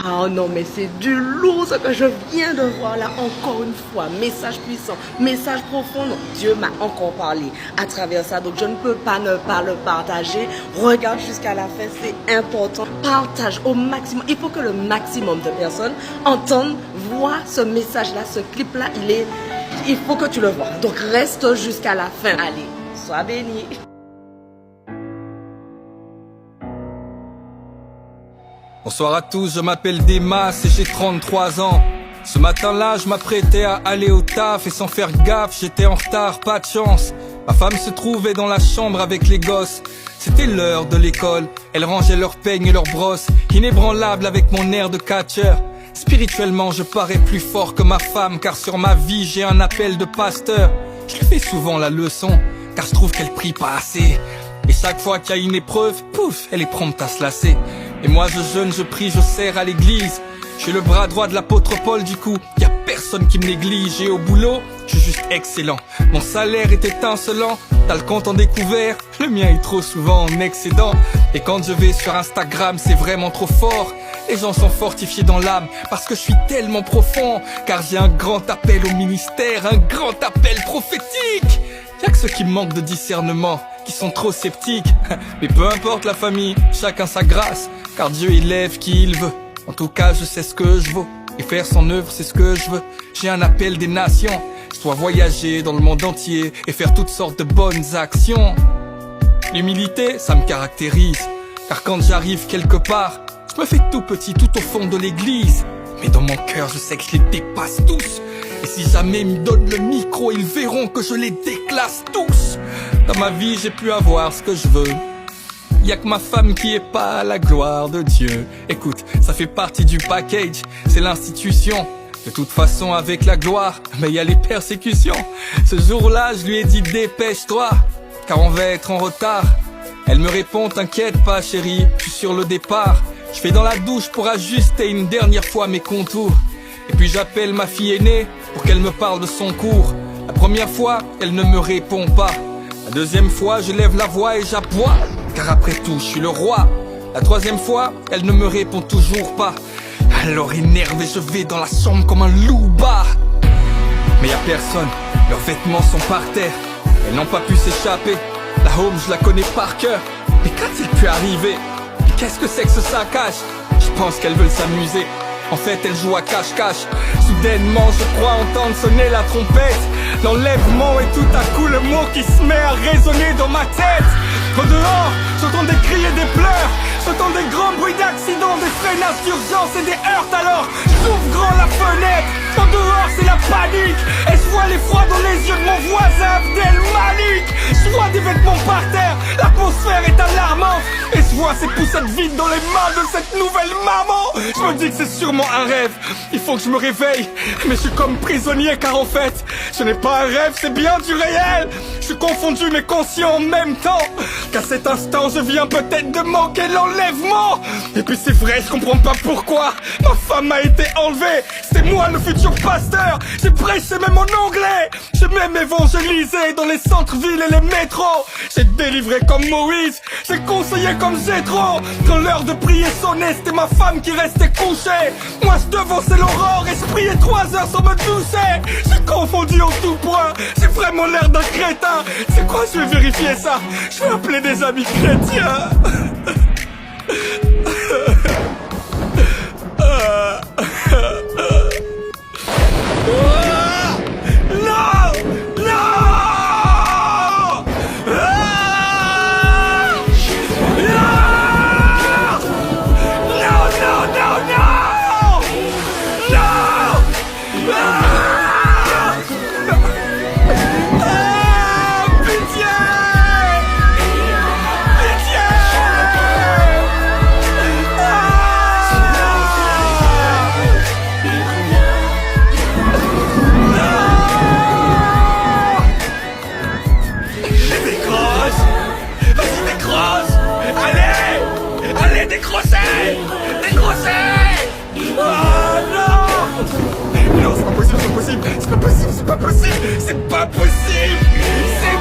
Waouh, non mais c'est du lourd ce que je viens de voir là, encore une fois. Message puissant, message profond. Non, Dieu m'a encore parlé à travers ça, donc je ne peux pas ne pas le partager. Regarde jusqu'à la fin, c'est important. Partage au maximum. Il faut que le maximum de personnes entendent, voient ce message-là, ce clip-là. Il faut que tu le vois. Donc reste jusqu'à la fin. Allez, sois béni. Bonsoir à tous, je m'appelle Demas et j'ai 33 ans. Ce matin-là, je m'apprêtais à aller au taf et sans faire gaffe, j'étais en retard, pas de chance. Ma femme se trouvait dans la chambre avec les gosses. C'était l'heure de l'école, elle rangeait leurs peignes et leurs brosses, inébranlable avec mon air de catcheur. Spirituellement, je parais plus fort que ma femme, car sur ma vie, j'ai un appel de pasteur. Je lui fais souvent la leçon, car je trouve qu'elle prie pas assez. Et chaque fois qu'il y a une épreuve, pouf, elle est prompte à se lasser. Et moi je jeûne, je prie, je sers à l'église. Je suis le bras droit de l'apôtre Paul du coup. Y a personne qui me néglige et au boulot, je suis juste excellent. Mon salaire est étincelant, t'as le compte en découvert. Le mien est trop souvent en excédent. Et quand je vais sur Instagram, c'est vraiment trop fort. Les gens sont fortifiés dans l'âme parce que je suis tellement profond. Car j'ai un grand appel au ministère, un grand appel prophétique. Y'a que ceux qui manquent de discernement, qui sont trop sceptiques. Mais peu importe la famille, chacun sa grâce, car Dieu élève qui il veut. En tout cas je sais ce que je vaux, et faire son œuvre c'est ce que je veux. J'ai un appel des nations, je dois voyager dans le monde entier et faire toutes sortes de bonnes actions. L'humilité ça me caractérise, car quand j'arrive quelque part, je me fais tout petit tout au fond de l'église. Mais dans mon cœur je sais que je les dépasse tous. Et si jamais ils me donnent le micro, ils verront que je les déclasse tous. Dans ma vie j'ai pu avoir ce que je veux. Y'a que ma femme qui est pas à la gloire de Dieu. Écoute, ça fait partie du package, c'est l'institution. De toute façon avec la gloire, mais y a les persécutions. Ce jour-là je lui ai dit dépêche-toi, car on va être en retard. Elle me répond t'inquiète pas chérie, je suis sur le départ. Je fais dans la douche pour ajuster une dernière fois mes contours. Et puis j'appelle ma fille aînée pour qu'elle me parle de son cours. La première fois, elle ne me répond pas. La deuxième fois, je lève la voix et j'aboie, car après tout, je suis le roi. La troisième fois, elle ne me répond toujours pas. Alors énervé, je vais dans la chambre comme un loup bas. Mais y a personne, leurs vêtements sont par terre. Elles n'ont pas pu s'échapper. La home, je la connais par cœur. Mais qu'a-t-il pu arriver? Qu'est-ce que c'est que ce saccage? Je pense qu'elles veulent s'amuser. En fait, elle joue à cache-cache. Soudainement, je crois entendre sonner la trompette. L'enlèvement et tout à coup le mot qui se met à résonner dans ma tête. Au dehors, j'entendais crier des pleurs. J'entends des grands bruits d'accidents, des freinages d'urgence et des heurts. Alors, j'ouvre grand la fenêtre. En dehors, c'est la panique. Et je vois l'effroi dans les yeux de mon voisin Abdel Malik. Je vois des vêtements par terre. L'atmosphère est alarmante. Et je vois ces poussettes vides dans les mains de cette nouvelle maman. Je me dis que c'est sûrement un rêve. Il faut que je me réveille. Mais je suis comme prisonnier car en fait, ce n'est pas un rêve, c'est bien du réel. Je suis confondu mais conscient en même temps. Qu'à cet instant, je viens peut-être de manquer l'enlèvement. Et puis c'est vrai, je comprends pas pourquoi ma femme a été enlevée. C'est moi le futur pasteur. J'ai prêché même en anglais. J'ai même évangélisé dans les centres-villes et les métros. J'ai délivré comme Moïse. J'ai conseillé comme Jétro. Quand l'heure de prier sonnait, c'était ma femme qui restait couchée. Moi je devançais l'aurore et je priais 3 heures sans me doucher. J'ai confondu en tout point. J'ai vraiment l'air d'un crétin. C'est quoi, je vais vérifier ça. Je vais appeler des amis chrétiens. C'est pas possible, c'est pas possible, c'est pas possible, c'est pas possible, c'est